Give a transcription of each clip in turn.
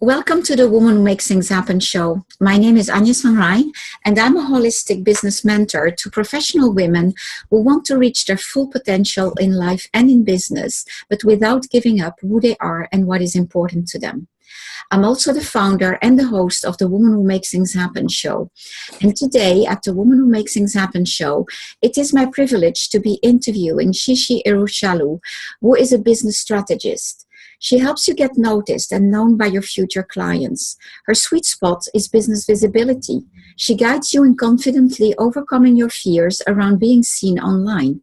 Welcome to the Woman Who Makes Things Happen show. My name is Agnes van Rhijn, and I'm a holistic business mentor to professional women who want to reach their full potential in life and in business, but without giving up who they are and what is important to them. I'm also the founder and the host of the Woman Who Makes Things Happen show. And today at the Woman Who Makes Things Happen show, it is my privilege to be interviewing Chichi Eruchalu, who is a business strategist. She helps you get noticed and known by your future clients. Her sweet spot is business visibility. She guides you in confidently overcoming your fears around being seen online.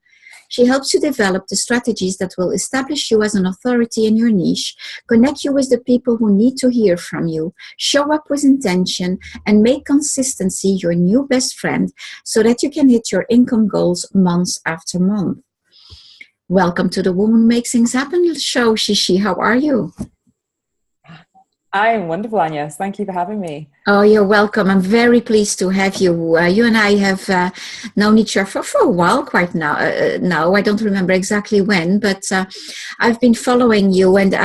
She helps you develop the strategies that will establish you as an authority in your niche, connect you with the people who need to hear from you, show up with intention, and make consistency your new best friend so that you can hit your income goals month after month. Welcome to the Woman Who Makes Things Happen show, Chichi. How are you? I'm wonderful, Agnes. Thank you for having me. Oh, you're welcome. I'm very pleased to have you. You and I have known each other for a while quite now. Now, I don't remember exactly when, but I've been following you. And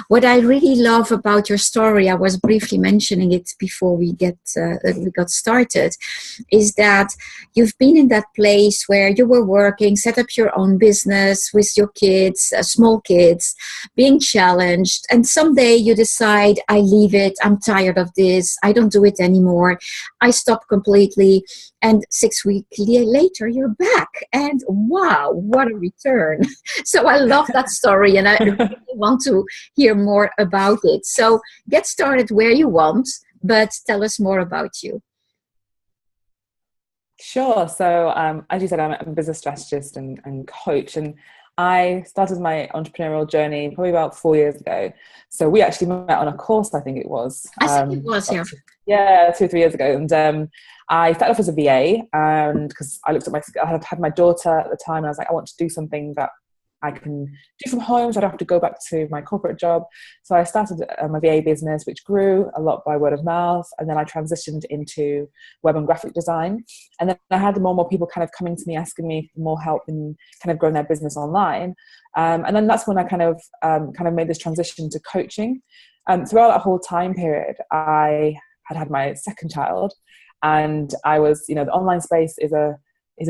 what I really love about your story, I was briefly mentioning it before we got started, is that you've been in that place where you were working, set up your own business with your kids, small kids, being challenged. And someday you decide, I leave it. I'm tired of this. I don't do it anymore. I stopped completely. And 6 weeks later, you're back. And wow, what a return. So I love that story and I really want to hear more about it. So get started where you want, but tell us more about you. Sure. So as you said, I'm a business strategist and coach. And I started my entrepreneurial journey probably about 4 years ago. So we actually met on a course, I think it was. I think it was, yeah. Yeah, 2 or 3 years ago. And I started off as a VA, and because I looked at I had my daughter at the time, and I was like, I want to do something that I can do from home, so I don't have to go back to my corporate job. So I started my VA business, which grew a lot by word of mouth. And then I transitioned into web and graphic design. And then I had more and more people kind of coming to me, asking me for more help in kind of growing their business online. And then that's when I kind of made this transition to coaching. Throughout that whole time period, I had my second child, and I was, the online space is a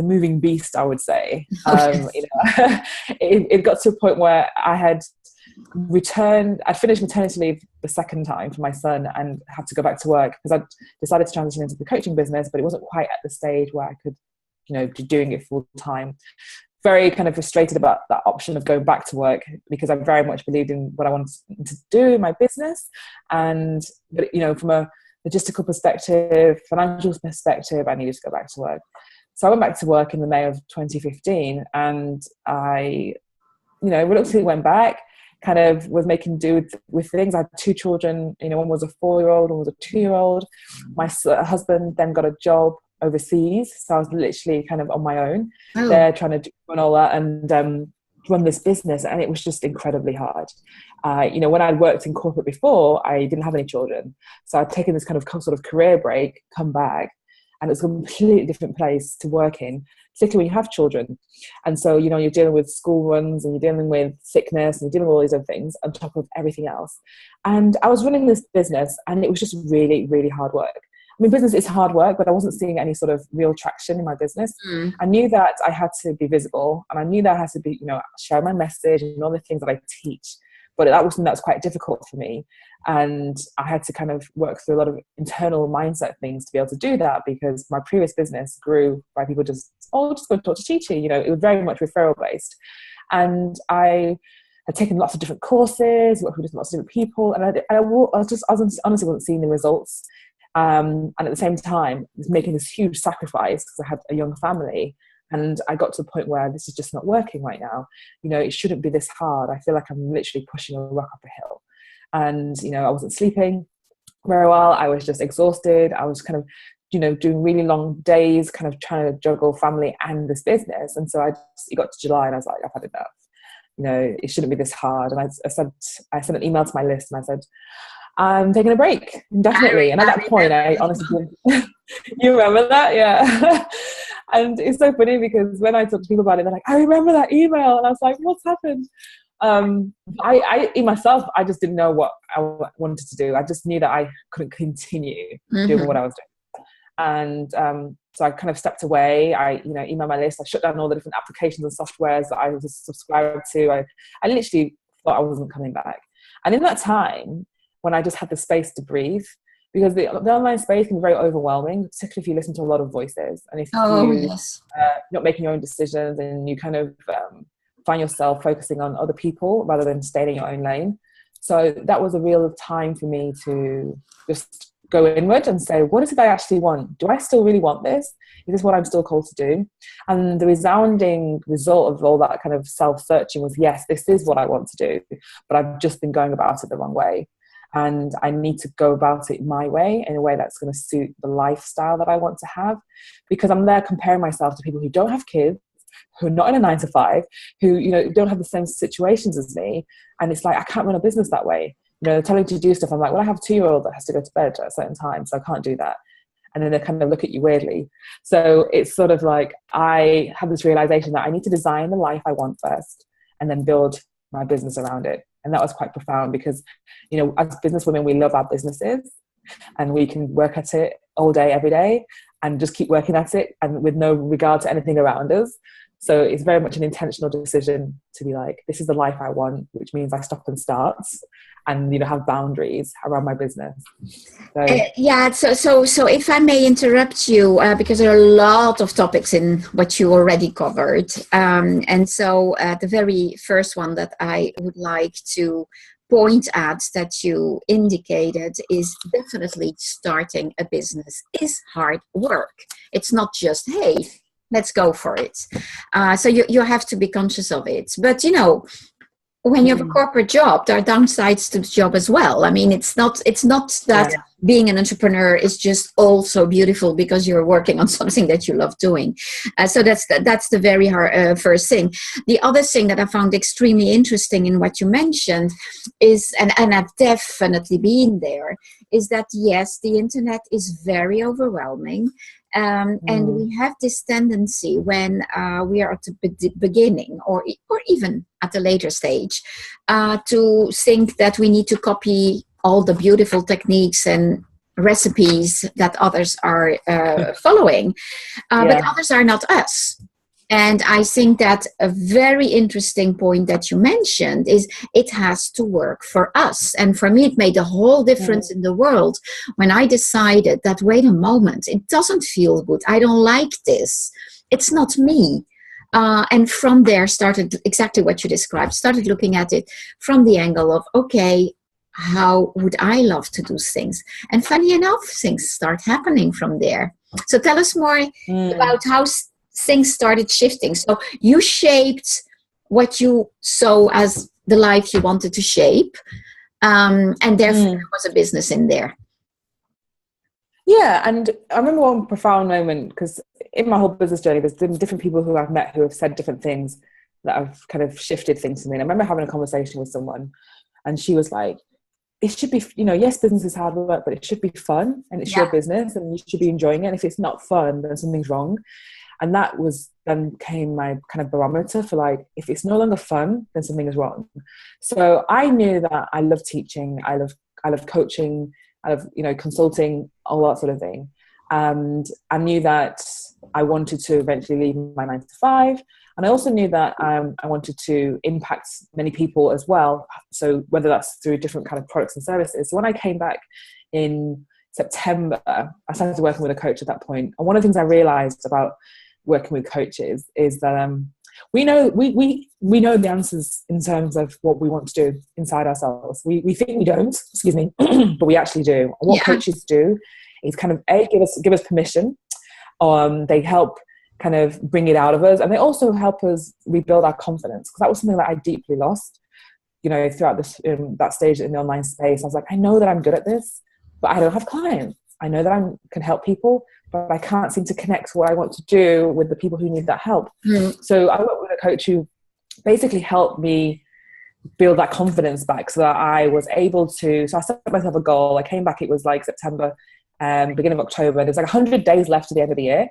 moving beast, I would say. It got to a point where I'd finished maternity leave the second time for my son and had to go back to work because I'd decided to transition into the coaching business, but it wasn't quite at the stage where I could, be doing it full time. Very kind of frustrated about that option of going back to work because I very much believed in what I wanted to do in my business. But from a logistical perspective, financial perspective, I needed to go back to work. So I went back to work in the May of 2015, and I, reluctantly went back, kind of was making do with things. I had two children, one was a 4-year-old, one was a 2-year-old. My husband then got a job overseas, so I was literally kind of on my own there trying to run all that and run this business, and it was just incredibly hard. When I'd worked in corporate before, I didn't have any children, so I'd taken this kind of sort of career break, come back, and it's a completely different place to work in, particularly when you have children. And so, you're dealing with school runs and you're dealing with sickness and you're dealing with all these other things on top of everything else. And I was running this business, and it was just really, really hard work. I mean, business is hard work, but I wasn't seeing any sort of real traction in my business. I knew that I had to be visible, and I knew that I had to be, share my message and all the things that I teach. But that was quite difficult for me. And I had to kind of work through a lot of internal mindset things to be able to do that, because my previous business grew by people just go talk to Chichi. It was very much referral based. And I had taken lots of different courses, worked with lots of different people, and I honestly wasn't seeing the results. And at the same time, I was making this huge sacrifice because I had a young family. And I got to the point where this is just not working right now. It shouldn't be this hard. I feel like I'm literally pushing a rock up a hill. And, I wasn't sleeping very well. I was just exhausted. I was kind of, doing really long days, kind of trying to juggle family and this business. And so it got to July, and I was like, I've had enough. It shouldn't be this hard. And I sent an email to my list, and I said, I'm taking a break indefinitely. And at that point, I honestly didn't. You remember that? Yeah. And it's so funny because when I talk to people about it, they're like, I remember that email. And I was like, what's happened? I in myself, I just didn't know what I wanted to do. I just knew that I couldn't continue doing what I was doing. And so I kind of stepped away. I, emailed my list. I shut down all the different applications and softwares that I was subscribed to. I literally thought I wasn't coming back. And in that time, when I just had the space to breathe, because the online space can be very overwhelming, particularly if you listen to a lot of voices. And if you're not making your own decisions, and you kind of find yourself focusing on other people rather than staying in your own lane. So that was a real time for me to just go inward and say, what is it I actually want? Do I still really want this? Is this what I'm still called to do? And the resounding result of all that kind of self-searching was, yes, this is what I want to do, but I've just been going about it the wrong way. And I need to go about it my way, in a way that's going to suit the lifestyle that I want to have. Because I'm there comparing myself to people who don't have kids, who are not in a 9-to-5, who, don't have the same situations as me. And it's like, I can't run a business that way. They're telling me to do stuff. I'm like, well, I have a 2-year-old that has to go to bed at a certain time, so I can't do that. And then they kind of look at you weirdly. So it's sort of like, I have this realization that I need to design the life I want first, and then build my business around it. And that was quite profound because, as business women, we love our businesses, and we can work at it all day, every day, and just keep working at it, and with no regard to anything around us. So it's very much an intentional decision to be like, this is the life I want, which means I stop and start, and have boundaries around my business. So if I may interrupt you, because there are a lot of topics in what you already covered, and so the very first one that I would like to point at that you indicated is definitely starting a business is hard work. It's not just, hey, let's go for it. So you have to be conscious of it. But, when you have a corporate job, there are downsides to the job as well. I mean, it's not that being an entrepreneur is just also beautiful because you're working on something that you love doing. So that's the very first thing. The other thing that I found extremely interesting in what you mentioned is, and I've definitely been there, is that yes, the internet is very overwhelming. And we have this tendency when we are at the beginning or even at a later stage to think that we need to copy all the beautiful techniques and recipes that others are following, but others are not us. And I think that a very interesting point that you mentioned is it has to work for us. And for me, it made a whole difference in the world when I decided that, wait a moment, it doesn't feel good. I don't like this. It's not me. And from there started exactly what you described, started looking at it from the angle of, okay, how would I love to do things? And funny enough, things start happening from there. So tell us more about how things started shifting. So you shaped what you saw as the life you wanted to shape, and therefore there was a business in there. Yeah, and I remember one profound moment, because in my whole business journey, there's been different people who I've met who have said different things that have kind of shifted things for me. And I remember having a conversation with someone, and she was like, it should be, yes, business is hard work, but it should be fun, and it's your business, and you should be enjoying it. And if it's not fun, then something's wrong. And that was then came my kind of barometer for like, if it's no longer fun, then something is wrong. So I knew that I love teaching, I love coaching, I love, consulting, all that sort of thing. And I knew that I wanted to eventually leave my 9-to-5. And I also knew that I wanted to impact many people as well. So whether that's through different kind of products and services. So when I came back in September, I started working with a coach at that point. And one of the things I realized about working with coaches is that we know the answers in terms of what we want to do inside ourselves. We think we don't, excuse me, but we actually do. And what coaches do is kind of give us permission. They help kind of bring it out of us, and they also help us rebuild our confidence, because that was something that I deeply lost. Throughout this that stage in the online space, I was like, I know that I'm good at this, but I don't have clients. I know that I can help people, but I can't seem to connect what I want to do with the people who need that help. So I worked with a coach who basically helped me build that confidence back, so that I was able to, so I set myself a goal. I came back, it was like September, beginning of October. There's like 100 days left to the end of the year.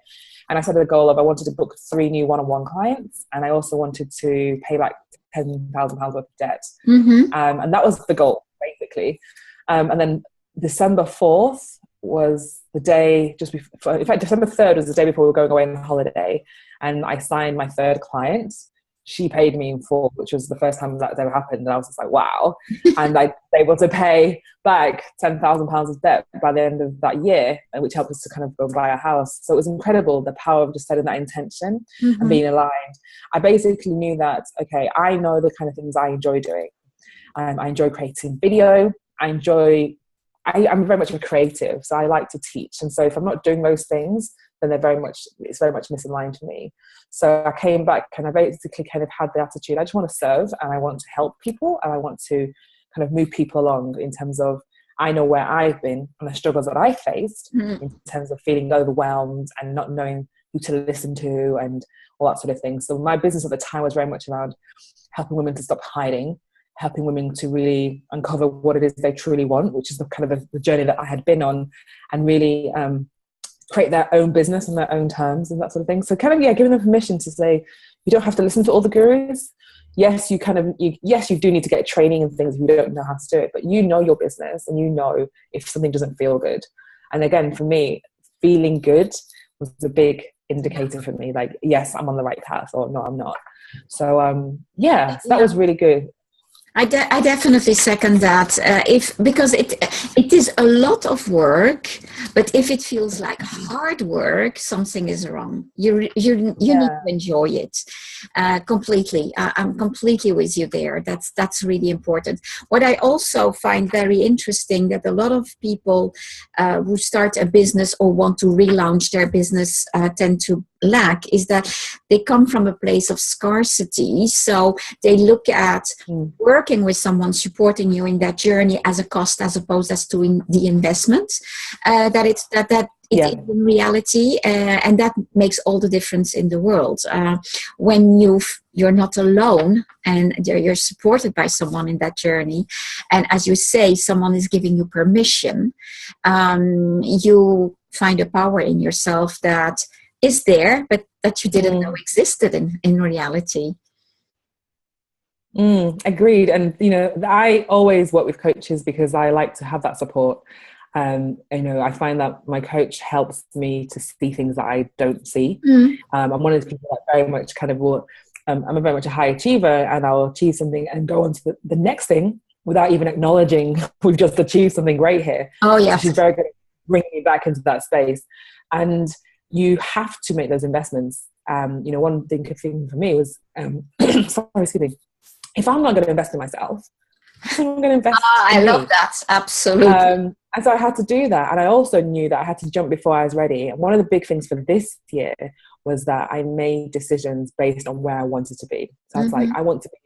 And I set a goal of I wanted to book 3 new one-on-one clients. And I also wanted to pay back £10,000 worth of debt. Mm-hmm. And that was the goal, basically. And then December 4th was the day just before, in fact, December 3rd was the day before we were going away on holiday. And I signed my third client. She paid me in full, which was the first time that's ever happened. And I was just like, wow. And I was able to pay back £10,000 of debt by the end of that year, which helped us to kind of go buy a house. So it was incredible, the power of just setting that intention and being aligned. I basically knew that, okay, I know the kind of things I enjoy doing. I enjoy creating video. I'm very much a creative, so I like to teach. And so if I'm not doing those things, then it's very much misaligned to me. So I came back and I basically kind of had the attitude, I just want to serve and I want to help people and I want to kind of move people along in terms of, I know where I've been and the struggles that I faced in terms of feeling overwhelmed and not knowing who to listen to and all that sort of thing. So my business at the time was very much around helping women to stop hiding, helping women to really uncover what it is they truly want, which is the kind of the journey that I had been on, and really create their own business on their own terms and that sort of thing. So kind of, giving them permission to say, you don't have to listen to all the gurus. Yes, you do need to get training and things if you don't know how to do it, but you know your business and you know if something doesn't feel good. And again, for me, feeling good was a big indicator for me, like, yes, I'm on the right path, or no, I'm not. So so that was really good. I definitely second that. Because it is a lot of work, but if it feels like hard work, something is wrong. You need to enjoy it completely. I'm completely with you there. That's really important. What I also find very interesting, that a lot of people who start a business or want to relaunch their business tend to lack, is that they come from a place of scarcity. So they look at working with someone, supporting you in that journey as a cost, as opposed as to the investment that is in reality, and that makes all the difference in the world when you're not alone and you're supported by someone in that journey. And as you say, someone is giving you permission. You find a power in yourself that is there, but that you didn't know existed in reality. Agreed. And I always work with coaches because I like to have that support. I find that my coach helps me to see things that I don't see. I'm one of those people that very much kind of I'm very much a high achiever, and I'll achieve something and go on to the next thing without even acknowledging we've just achieved something great here. Oh yeah. So she's very good at bringing me back into that space. And you have to make those investments. One thing for me was, if I'm not going to invest in myself, I'm going to invest in I love me. that. Absolutely. And so I had to do that. And I also knew that I had to jump before I was ready. And one of the big things for this year was that I made decisions based on where I wanted to be. So I was like, I want to be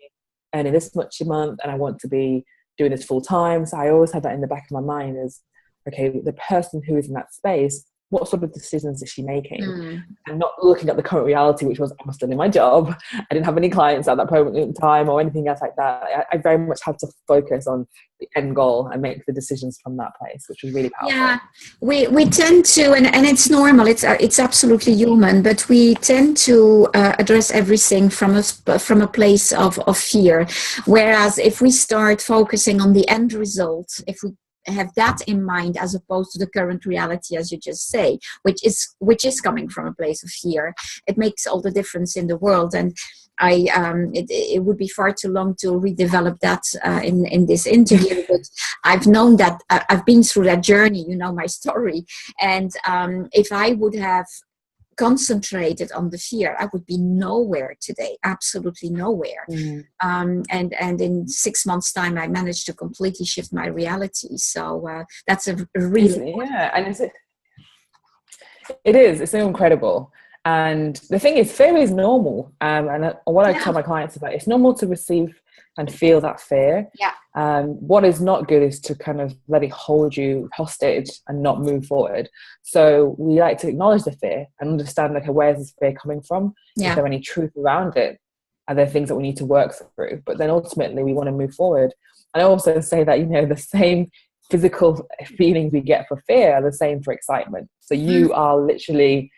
earning this much a month and I want to be doing this full time. So I always had that in the back of my mind is, okay, the person who is in that space, what sort of decisions is she making? And not looking at the current reality, which was, I'm still in my job. I didn't have any clients at that moment in time or anything else like that. I very much had to focus on the end goal and make the decisions from that place, which was really powerful. Yeah, we tend to, and it's normal, it's absolutely human, but we tend to address everything from a place of fear. Whereas if we start focusing on the end result, if we have that in mind as opposed to the current reality, as you just say, which is coming from a place of fear, it makes all the difference in the world. And it would be far too long to redevelop that in this interview, but I've known that I've been through that journey, my story, and if I would have concentrated on the fear, I would be nowhere today, absolutely nowhere. And in 6 months' time, I managed to completely shift my reality. So that's a really and it's so incredible. And the thing is, fear is normal. And what I tell my clients is that it's normal to receive and feel that fear. What is not good is to kind of let it hold you hostage and not move forward. So we like to acknowledge the fear and understand, okay, where is this fear coming from? Is there any truth around it? Are there things that we need to work through? But then ultimately we want to move forward. And I also say that, the same physical feelings we get for fear are the same for excitement. So you are literally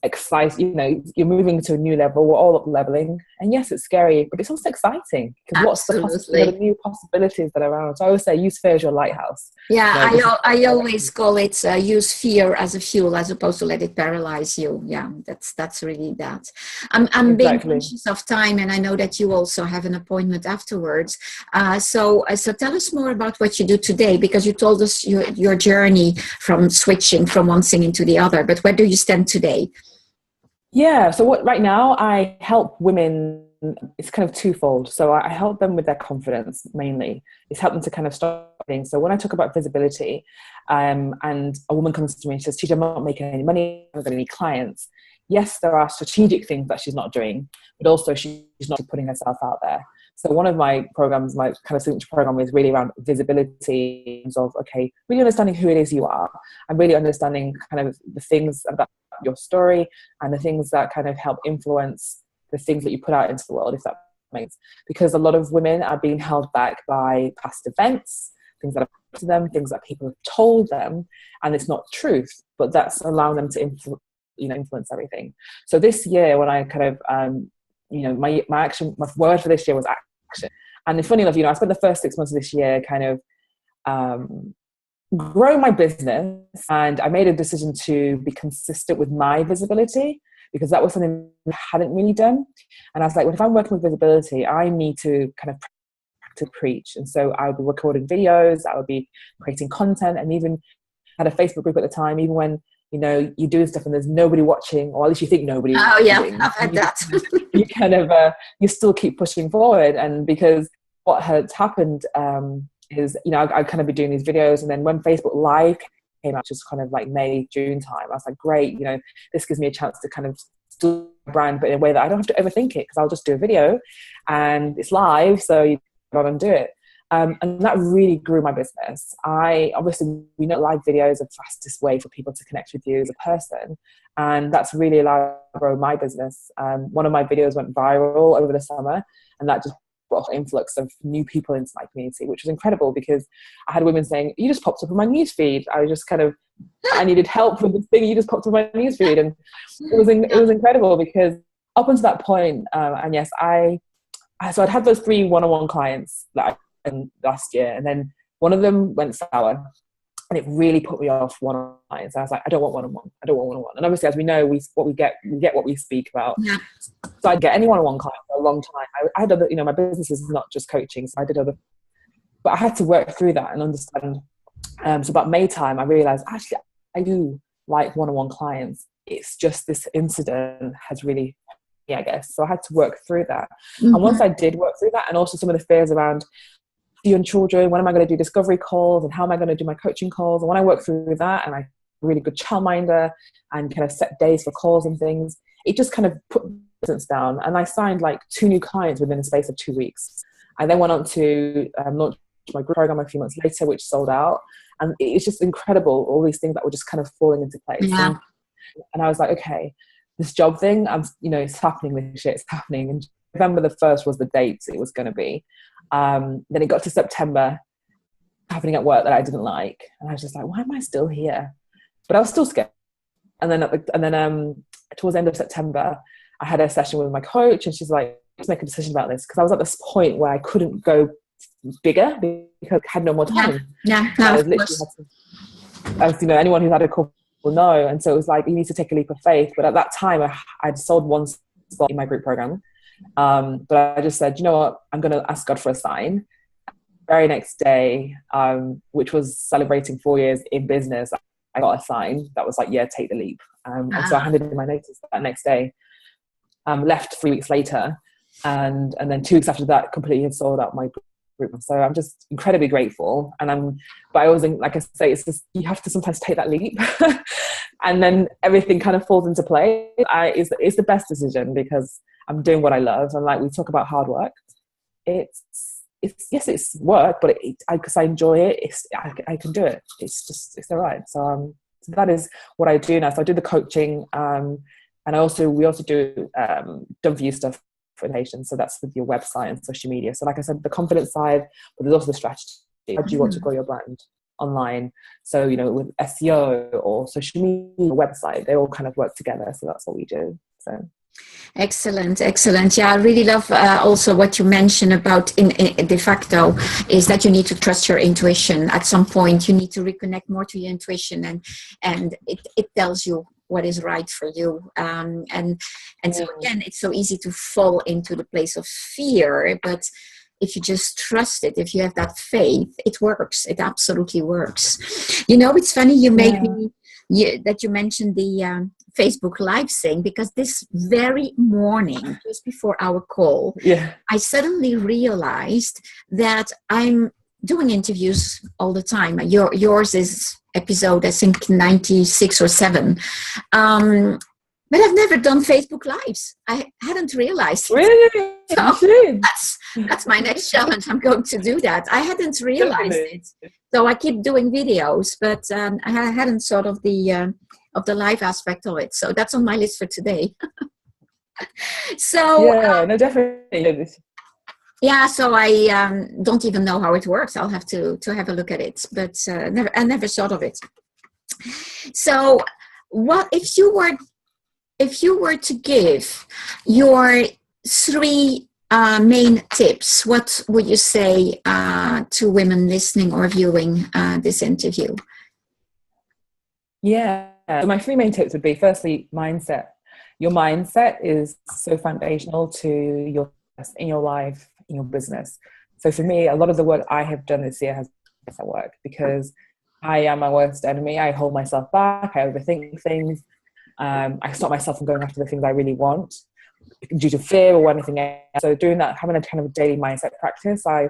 excited, you know, you're moving to a new level, we're all up leveling, and yes, it's scary, but it's also exciting, because what's the new possibilities that are around. So I always say use fear as your lighthouse. Yeah, you know, I always call it use fear as a fuel as opposed to let it paralyze you. Yeah, that's really that. I'm being conscious of time, and I know that you also have an appointment afterwards. So tell us more about what you do today, because you told us your journey from switching from one thing into the other, but where do you stand today? Yeah, so right now I help women, it's kind of twofold. So I help them with their confidence mainly. It's help them to kind of stop things. So when I talk about visibility, and a woman comes to me and says, Chichi, I'm not making any money, I haven't got any clients. Yes, there are strategic things that she's not doing, but also she's not putting herself out there. So one of my programs, my kind of signature program, is really around visibility of, okay, really understanding who it is you are, and really understanding kind of the things about your story and the things that kind of help influence the things that you put out into the world, if that makes sense. Because a lot of women are being held back by past events, things that have happened to them, things that people have told them, and it's not truth, but that's allowing them to influence everything. So this year, when I kind of my word for this year was action. And it's funny enough, I spent the first 6 months of this year kind of growing my business, and I made a decision to be consistent with my visibility, because that was something I hadn't really done. And I was like, well, if I'm working with visibility, I need to kind of practice preach. And so I would be recording videos, I would be creating content, and even had a Facebook group at the time, even when you do stuff and there's nobody watching, or at least you think nobody. Oh yeah, I've had that. You kind of you still keep pushing forward. And because what had happened is, I'd kind of be doing these videos, and then when Facebook Live came out, just kind of like May, June time, I was like, great, this gives me a chance to kind of do a brand, but in a way that I don't have to overthink it, because I'll just do a video and it's live, so you go on and do it. And that really grew my business. We know live videos are the fastest way for people to connect with you as a person, and that's really allowed to grow my business. One of my videos went viral over the summer, and that just brought an influx of new people into my community, which was incredible, because I had women saying, you just popped up on my newsfeed. I was just kind of, I needed help with this thing, you just popped up on my newsfeed. And it was incredible, because up until that point, and yes, so I'd had those 3 one-on-one clients that last year, and then one of them went sour, and it really put me off one-on-one. So I was like, I don't want one-on-one. And obviously, as we know, we get what we speak about. Yeah. So I'd get any one-on-one client for a long time. I had other, my business is not just coaching, so I did other, but I had to work through that and understand. So about May time, I realized, actually, I do like one-on-one clients. It's just this incident has really, I guess. So I had to work through that. Mm-hmm. And once I did work through that, and also some of the fears around young children, when am I going to do discovery calls, and how am I going to do my coaching calls? And when I worked through that, and I really good childminder and kind of set days for calls and things, it just kind of put business down. And I signed like 2 new clients within the space of 2 weeks. I then went on to launch my group program a few months later, which sold out. And it's just incredible, all these things that were just kind of falling into place. Yeah. And I was like, okay, this job thing, it's happening, this shit, it's happening. And November the 1st was the date it was going to be. Then it got to September, happening at work that I didn't like, and I was just like, why am I still here? But I was still scared. And then towards the end of September, I had a session with my coach, and she's like, let's make a decision about this, because I was at this point where I couldn't go bigger because I had no more time. Yeah. I was literally anyone who's had a couple will know, and so it was like, you need to take a leap of faith. But at that time, I'd sold 1 spot in my group program. But I just said, you know what, I'm going to ask God for a sign. Very next day, which was celebrating 4 years in business, I got a sign that was like, yeah, take the leap. And so I handed in my notice that next day, left 3 weeks later, and then 2 weeks after that, completely had sold out my group. So I'm just incredibly grateful. But I always think, like I say, it's just, you have to sometimes take that leap. And then everything kind of falls into place. It's the best decision, because I'm doing what I love. And like we talk about hard work, it's work, but because I enjoy it, I can do it. It's all right. So that is what I do now. So I do the coaching, and we also do done for you stuff for nations. So that's with your website and social media. So like I said, the confidence side, but there's also the strategy. How do you want to grow your brand? online. So, with SEO or social media, website, they all kind of work together. So that's what we do. So. Excellent. Yeah, I really love also what you mentioned about in de facto is that you need to trust your intuition. At some point, you need to reconnect more to your intuition, and it tells you what is right for you. And so again, it's so easy to fall into the place of fear, but if you just trust it, if you have that faith, it works. It absolutely works. It's funny you made me that you mentioned the Facebook Live thing, because this very morning, just before our call, I suddenly realized that I'm doing interviews all the time. Yours is episode, I think, 96 or 7. But I've never done Facebook Lives. I hadn't realized. Really? So that's my next challenge. I'm going to do that. I hadn't realized it. So I keep doing videos, but I hadn't thought of the live aspect of it. So that's on my list for today. So no, definitely. Yeah, so I don't even know how it works. I'll have to have a look at it, but I never thought of it. So, what if you were to give your 3 main tips? What would you say to women listening or viewing this interview? So my 3 main tips would be, firstly, mindset. Your mindset is so foundational to your in your life, in your business. So for me, a lot of the work I have done this year has been mindset work, because I am my worst enemy. I hold myself back. I overthink things. I stop myself from going after the things I really want due to fear or anything else. So doing that, having a kind of a daily mindset practice, I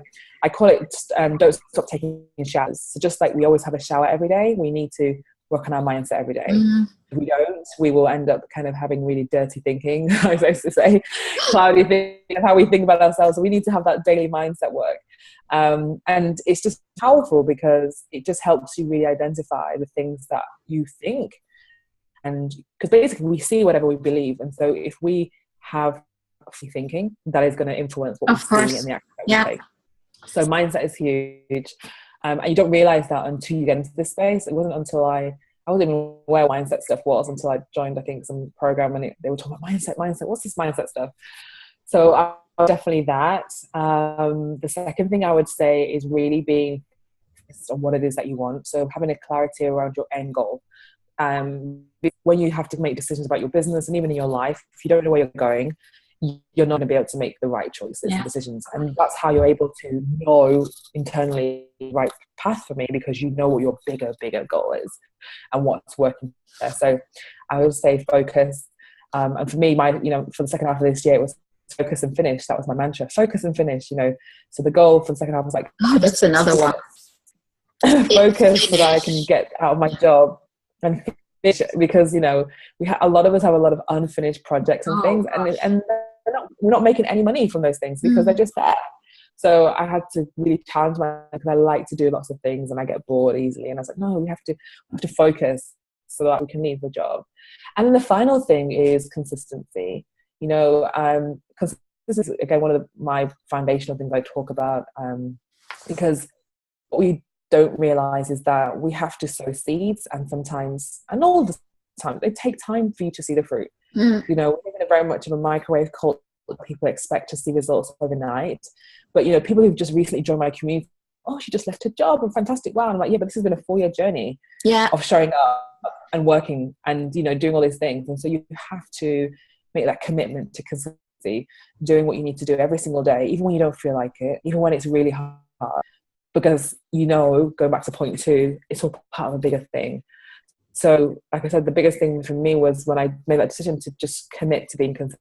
call it don't stop taking showers. So just like we always have a shower every day, we need to work on our mindset every day. If we don't, we will end up kind of having really dirty thinking, I used to say, cloudy thinking of how we think about ourselves. So we need to have that daily mindset work. And it's just powerful because it just helps you really identify the things that you think. And because basically we see whatever we believe. And so if we have thinking, that is going to influence what we see in the action that we take. So mindset is huge. And you don't realize that until you get into this space. It wasn't until I wasn't even aware what mindset stuff was until I joined, I think, some program, and they were talking about mindset. What's this mindset stuff? So definitely that. The second thing I would say is really being focused on what it is that you want. So having a clarity around your end goal. When you have to make decisions about your business and even in your life, if you don't know where you're going, you're not going to be able to make the right choices and decisions. And that's how you're able to know internally the right path for me, because you know what your bigger goal is and what's working there. So I would say focus. And for me, for the second half of this year, it was focus and finish. That was my mantra. Focus and finish, So the goal for the second half was like, that's another one. Focus so that I can get out of my job and finish it, because, a lot of us have a lot of unfinished projects and things, and we're not making any money from those things because they're just there. So I had to really challenge myself, because I like to do lots of things and I get bored easily. And I was like, no, we have to focus so that we can leave the job. And then the final thing is consistency. Because this is, again, one of my foundational things I talk about, because what we don't realize is that we have to sow seeds, and sometimes, and all the time, they take time for you to see the fruit. We're in a very much of a microwave culture. People expect to see results overnight, but people who've just recently joined my community, she just left her job, and fantastic, wow. And I'm like, but this has been a 4-year journey of showing up and working and doing all these things. And so you have to make that commitment to consistency, doing what you need to do every single day, even when you don't feel like it, even when it's really hard, because going back to point 2, it's all part of a bigger thing. So like I said, the biggest thing for me was when I made that decision to just commit to being consistent.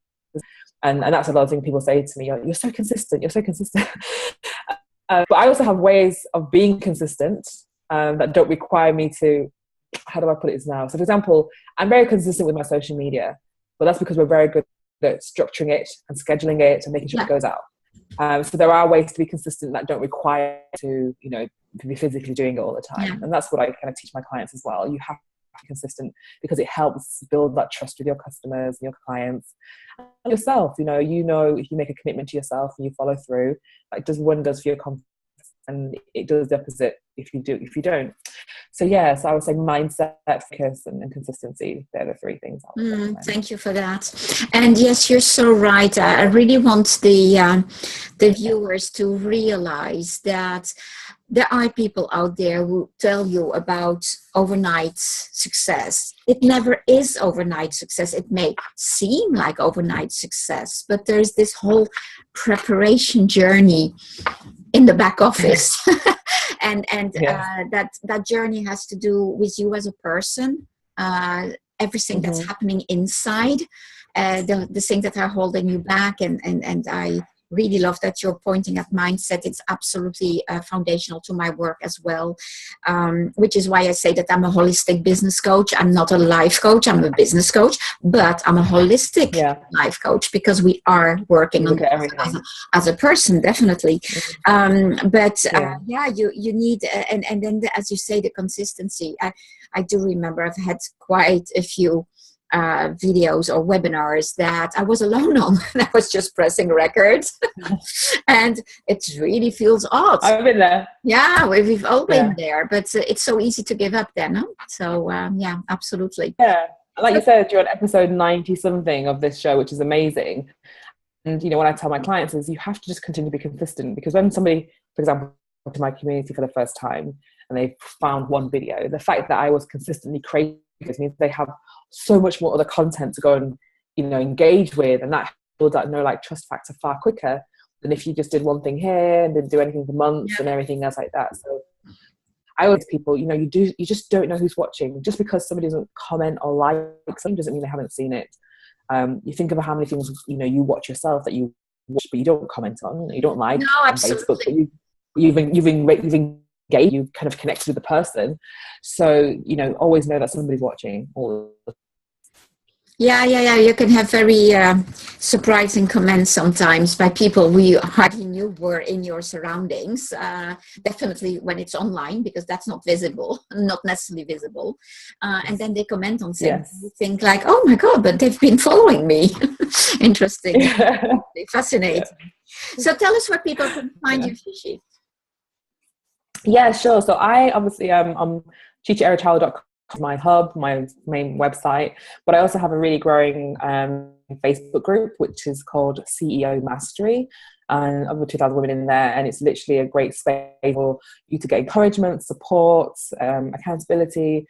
And that's a lot of things people say to me, you're so consistent. But I also have ways of being consistent that don't require me to, how do I put it now? So for example, I'm very consistent with my social media, but that's because we're very good at structuring it and scheduling it and making sure it goes out. So there are ways to be consistent that don't require to be physically doing it all the time. And that's what I kind of teach my clients as well. You have to be consistent because it helps build that trust with your customers and your clients and yourself. If you make a commitment to yourself and you follow through, it does wonders for your confidence and it does the opposite if you don't. So so I would say mindset, focus, and consistency. They're the three things I would recommend. Thank you for that. And yes, you're so right. I really want the viewers to realize that there are people out there who tell you about overnight success. It never is overnight success. It may seem like overnight success, but there's this whole preparation journey in the back office. and that journey has to do with you as a person, everything that's happening inside, the things that are holding you back. And I really love that you're pointing at mindset. It's absolutely foundational to my work as well, which is why I say that I'm a holistic business coach. I'm not a life coach. I'm a business coach, but I'm a holistic life coach, because we are working on everything as a person, definitely. You need, and then as you say, the consistency. I do remember I've had quite a few videos or webinars that I was alone on. I was just pressing record, and it really feels odd. I've been there. Yeah, we've all been there, but it's so easy to give up then. Huh? So absolutely. Yeah, like you said, you're on episode 90 something of this show, which is amazing. And when I tell my clients is you have to just continue to be consistent, because when somebody, for example, to my community for the first time and they found one video, the fact that I was consistently creating means they have so much more other content to go and engage with, and that builds that trust factor far quicker than if you just did one thing here and didn't do anything for months and everything else like that. So I always tell people, you just don't know who's watching. Just because somebody doesn't comment or like something doesn't mean they haven't seen it. You think of how many things you watch yourself that you watch but you don't comment on, you don't like on Facebook, but you've engaged, you kind of connected with the person. So always know that somebody's watching. You can have very surprising comments sometimes by people we hardly knew were in your surroundings. Definitely when it's online, because that's not necessarily visible. And then they comment on things. Yes. You think like, oh my God, but they've been following me. Interesting. Fascinating. Yeah. So tell us where people can find you, Chichi. Yeah, sure. So I obviously I'm ChichiEruchalu.com, my hub, my main website, but I also have a really growing Facebook group, which is called CEO Mastery, and over 2,000 women in there, and it's literally a great space for you to get encouragement, support, accountability.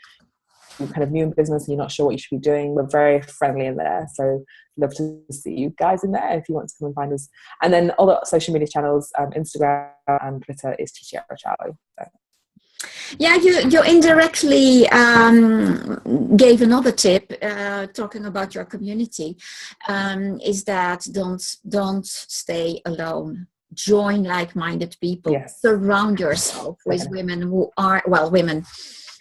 You're kind of new in business and you're not sure what you should be doing. We're very friendly in there, so love to see you guys in there if you want to come and find us. And then all the social media channels, Instagram and Twitter is Chichi Eruchalu. So. Yeah, you indirectly gave another tip talking about your community, is that don't stay alone. Join like-minded people. Yes. Surround yourself with women who are, women,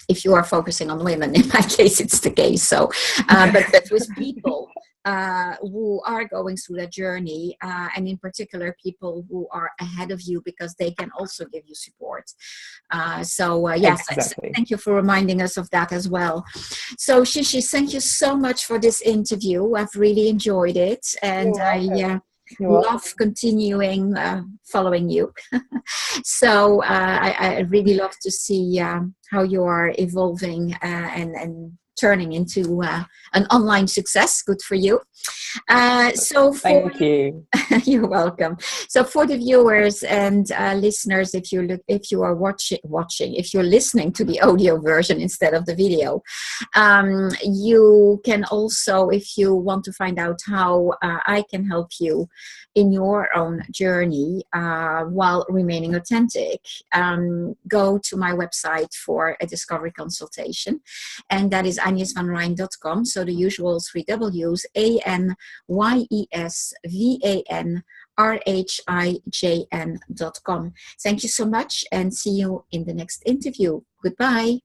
if you are focusing on women. In my case, it's the case. So, but with people who are going through that journey, and in particular people who are ahead of you, because they can also give you support. Yes, exactly. Thank you for reminding us of that as well. So Chichi, thank you so much for this interview. I've really enjoyed it, and I love continuing following you. So I really love to see how you are evolving and turning into an online success. Good for you. Thank you. You're welcome. So for the viewers and listeners, if you are watching, if you're listening to the audio version instead of the video, you can also, if you want to find out how I can help you in your own journey while remaining authentic, go to my website for a discovery consultation, and that is agnesvanrijn.com. So the usual 3 W's, ANYESVANRHIJN.com. Thank you so much, and see you in the next interview. Goodbye.